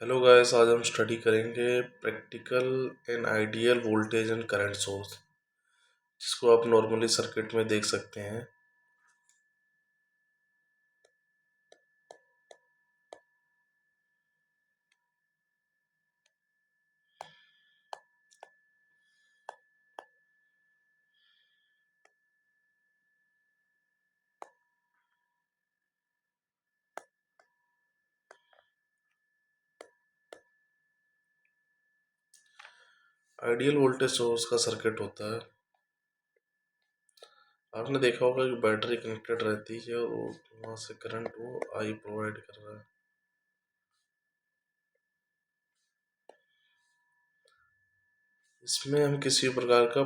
Hello guys, आज हम study करेंगे practical and ideal voltage and current source, जिसको आप नॉर्मली सर्किट में देख सकते हैं। आइडियल वोल्टेज सोर्स का सर्किट होता है, आपने देखा होगा कि बैटरी कनेक्टेड रहती है और वहाँ से करंट वो आई प्रोवाइड कर रहा है। इसमें हम किसी प्रकार का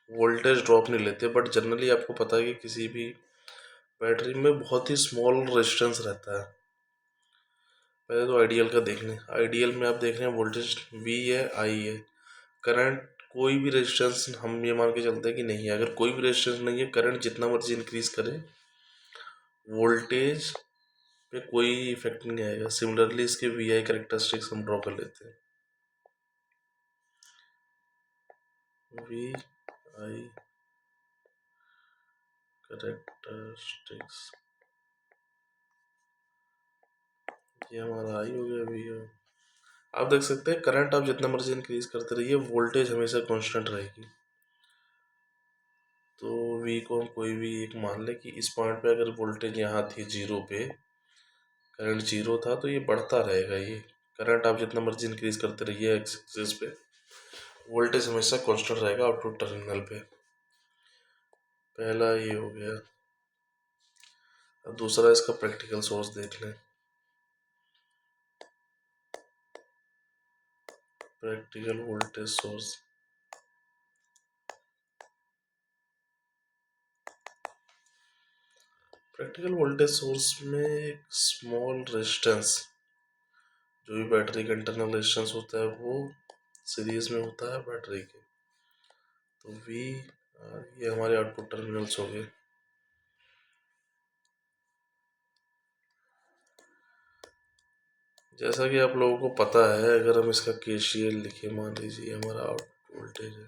वोल्टेज ड्रॉप नहीं लेते, बट जनरली आपको पता है कि किसी भी बैटरी में बहुत ही स्मॉल रेजिस्टेंस रहता है। पहले तो आइडियल का देख लें। आइडियल में आप देख रहे हैं वोल्टेज V है, I है, करंट कोई भी रेजिस्टेंस हम ये मान के चलते हैं कि नहीं है। अगर कोई भी रेजिस्टेंस नहीं है, करंट जितना मर्जी इंक्रीज करे, वोल्टेज पे कोई इफेक्ट नहीं आएगा। सिमिलरली इसके VI कैरेक्टरिस्टिक्स हम ड्रॉ कर लेते हैं। VI कैरेक्टरिस्टिक्स, ये हमारा आई हो गया, V हो। आप देख सकते हैं करंट आप जितना मर्जी इंक्रीज करते रहिए, वोल्टेज हमेशा कांस्टेंट रहेगी। तो V को हम कोई भी एक मान ले कि इस पॉइंट पे अगर वोल्टेज यहाँ थी 0 पे, करंट 0 था, तो ये बढ़ता रहेगा। ये करंट आप जितना मर्जी इंक्रीज करते रहिए एक्सिस पे, वोल्टेज हमेशा कांस्टेंट रहेगा आउटपुट टर्मिनल पे। पहला ये हो गया। अब दूसरा इसका प्रैक्टिकल सोर्स देख लें। Practical voltage source, practical voltage source में एक स्मॉल रेजिस्टेंस, जो भी बैटरी का इंटरनल रेजिस्टेंस होता है, वो सीरीज में होता है बैटरी के। तो V, ये हमारे आउटपुट टर्मिनल्स हो गए। जैसा कि आप लोगों को पता है, अगर हम इसका KCL लिखे, मान लीजिए हमारा आउटपुट वोल्टेज है,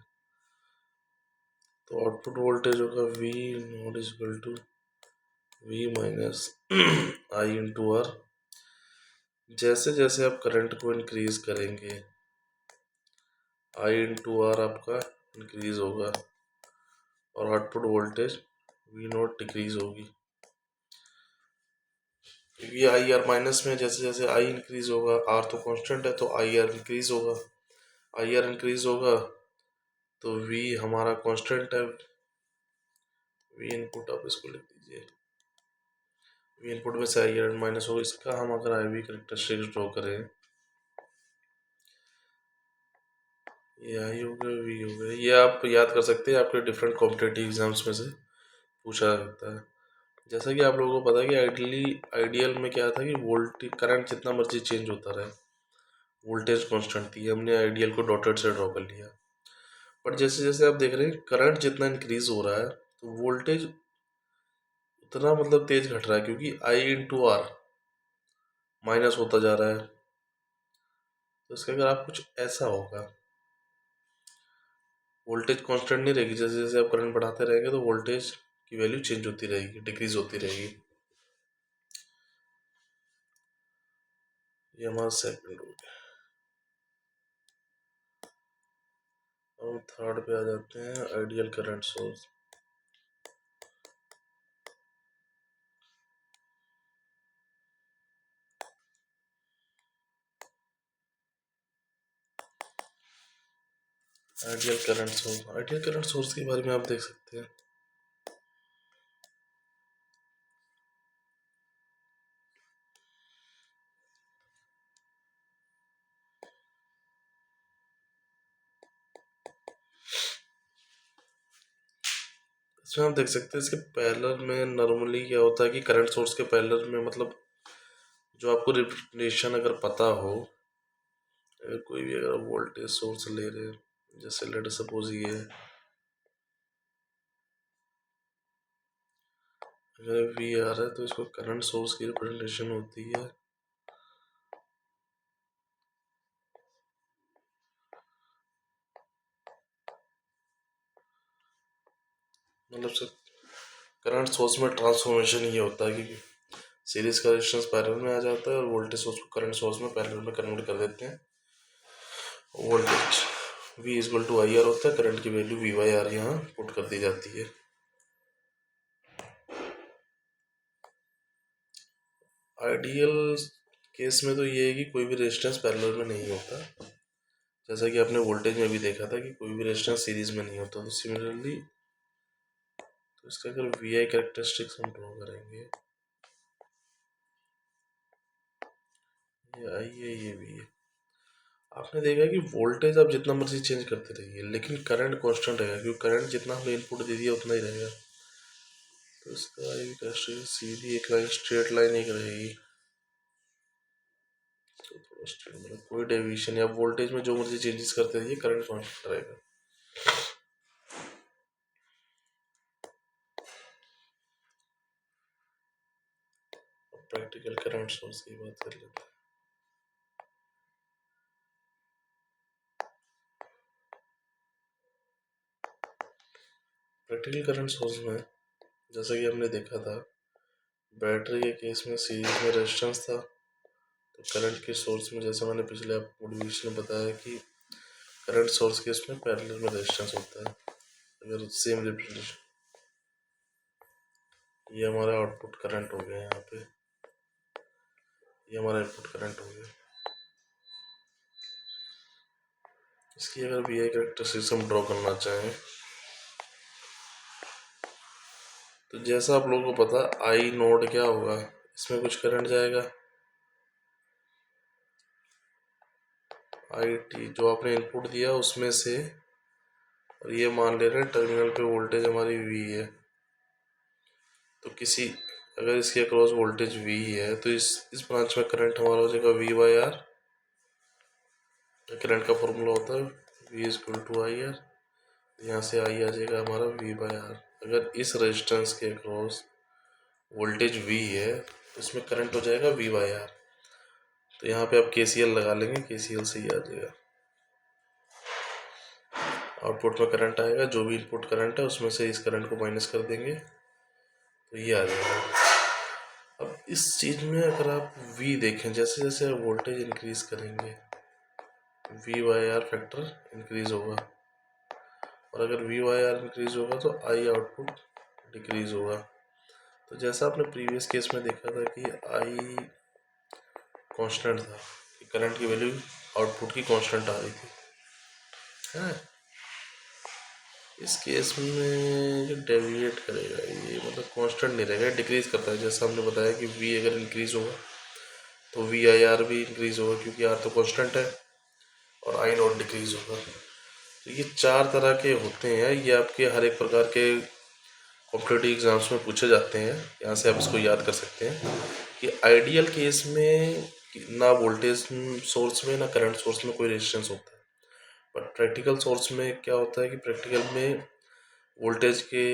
तो आउटपुट वोल्टेज होगा V naught is equal to V minus I into R. जैसे जैसे आप करंट को इंक्रीज करेंगे, आई इंटू आर आपका इंक्रीज होगा और output voltage V naught decrease होगी। क्योंकि आई आर माइनस में जैसे जैसे आई इंक्रीज होगा, आर तो कांस्टेंट है, तो आई आर इंक्रीज होगा। आई आर इंक्रीज होगा तो V हमारा कांस्टेंट है। V इनपुट आप इसको लिख दीजिए। V इनपुट में से आई आर माइनस होगा, इसका हम अगर आई वी करेक्टरिस्टिक्स ड्रॉ करें, ये आई हो गया, V हो गया। ये आप याद कर सकते हैं, आपके डिफरेंट कॉम्पिटेटिव एग्जाम्स में से पूछा जाता है। जैसा कि आप लोगों को पता है कि आइडियल में क्या था कि वोल्टेज करंट जितना मर्जी चेंज होता रहे, वोल्टेज कांस्टेंट थी। हमने आइडियल को डॉटेड से ड्रॉ कर लिया। बट जैसे जैसे आप देख रहे हैं करंट जितना इंक्रीज हो रहा है, तो वोल्टेज उतना मतलब तेज घट रहा है, क्योंकि आई इंटू आर माइनस होता जा रहा है। तो इसका अगर आप कुछ ऐसा होगा, वोल्टेज कांस्टेंट नहीं रहेगी। जैसे जैसे आप करंट बढ़ाते रहेंगे, तो वोल्टेज की वैल्यू चेंज होती रहेगी, डिक्रीज होती रहेगी। ये हमारा सेकंड हो गया। अब थर्ड पे आ जाते हैं, ideal current source. Ideal current source के बारे में आप देख सकते हैं। इसमें आप देख सकते हैं, इसके पैरेलल में नॉर्मली क्या होता है कि करंट सोर्स के पैरेलल में, मतलब जो आपको रिलेशन अगर पता हो, अगर कोई भी अगर वोल्टेज सोर्स ले रहे हैं, जैसे लेट सपोज ये है, अगर V आ रहा है, तो इसको करंट सोर्स की रिप्रेजेंटेशन होती है मतलब सर करंट सोर्स में ट्रांसफॉर्मेशन ये होता है कि सीरीज का रेजिस्टेंस पैरेलल में आ जाता है और वोल्टेज सोर्स को करंट सोर्स में पैरेलल में कन्वर्ट कर देते हैं। Voltage V equal to I R होता है, करंट की वैल्यू V बाई आर यहाँ पुट कर दी जाती है। आइडियल केस में तो ये है कि कोई भी रेजिस्टेंस पैरेलल में नहीं होता, जैसा कि आपने वोल्टेज में भी देखा था कि कोई भी रेजिस्टेंस सीरीज में नहीं होता। तो सिमिलरली तो इसका अगर वी आई कैरेक्टरिस्टिक्स हम ड्रॉ करेंगे, ये आई है ये भी है। आपने देखा कि वोल्टेज आप जितना मर्जी चेंज करते रहिए लेकिन करंट कांस्टेंट रहेगा, क्योंकि करंट जितना हमने इनपुट दे दिया उतना ही रहेगा। तो इसका आई कैरेक्टरिस्टिक सीधी एक लाइन स्ट्रेट लाइन एक रहेगी, तो थोड़ा स्ट्रेट मतलब कोई डेविएशन या वोल्टेज में जो मर्जी चेंजेस करते रहिए करंट कांस्टेंट रहेगा। प्रैक्टिकल करंट सोर्स की बात कर लेते हैं। प्रैक्टिकल करंट सोर्स में जैसा कि हमने देखा था बैटरी के केस में सीरीज में रेजिस्टेंस था, तो करंट के सोर्स में जैसे मैंने पिछले आपको मोटिवेशन में बताया कि करंट सोर्स के इसमें पैरेलल में रेजिस्टेंस होता है। अगर सेम रिप्रेजेंटेशन, ये हमारा आउटपुट करंट हो गया, यहाँ पे ये हमारा इनपुट करंट हो गया। इसकी अगर वी आई कैरेक्टरिस्टिक्स हम ड्रॉ करना चाहें तो जैसा आप लोगों को पता आई नोड क्या होगा, इसमें कुछ करंट जाएगा, आई टी जो आपने इनपुट दिया उसमें से, और ये मान ले रहे हैं टर्मिनल पे वोल्टेज हमारी वी है। तो किसी अगर इसके अक्रॉस वोल्टेज वी है तो इस ब्रांच में करंट हमारा हो जाएगा वी बाई आर। करंट का फॉर्मूला होता है V is equal to I R, यहाँ से आई आ जाएगा हमारा वी बाई आर। अगर इस रेजिस्टेंस के अक्रॉस वोल्टेज वी है तो इसमें करंट हो जाएगा वी बाई आर। तो यहाँ पे आप KCL लगा लेंगे, KCL से ही आ जाएगा। आउटपुट में करंट आएगा, जो भी इनपुट करंट है उसमें से इस करंट को माइनस कर देंगे तो ये आ जाएगा। अब इस चीज़ में अगर आप V देखें, जैसे जैसे आप वोल्टेज इंक्रीज करेंगे V by R factor increase होगा, और अगर V बाई आर इंक्रीज होगा तो I आउटपुट डिक्रीज होगा। तो जैसा आपने प्रीवियस केस में देखा था कि I कांस्टेंट था, कि करंट की वैल्यू आउटपुट की कांस्टेंट आ रही थी, है। इस केस में जो डेविएट करेगा ये मतलब कांस्टेंट नहीं रहेगा, डिक्रीज करता है। जैसा हमने बताया कि V अगर इंक्रीज होगा तो वी आई आर भी इंक्रीज होगा, क्योंकि आर तो कांस्टेंट है, और आई नॉट डिक्रीज होगा। तो ये 4 तरह के होते हैं, ये आपके हर एक प्रकार के कॉम्पिटिटिव एग्जाम्स में पूछे जाते हैं। यहाँ से आप इसको याद कर सकते हैं कि आइडियल केस में ना वोल्टेज सोर्स में ना करंट सोर्स में कोई रेजिस्टेंस होता है, बट प्रैक्टिकल सोर्स में क्या होता है कि प्रैक्टिकल में वोल्टेज के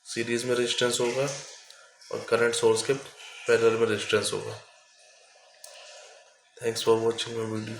सीरीज में रेजिस्टेंस होगा और करंट सोर्स के पैरेलल में रेजिस्टेंस होगा। Thanks for watching my video.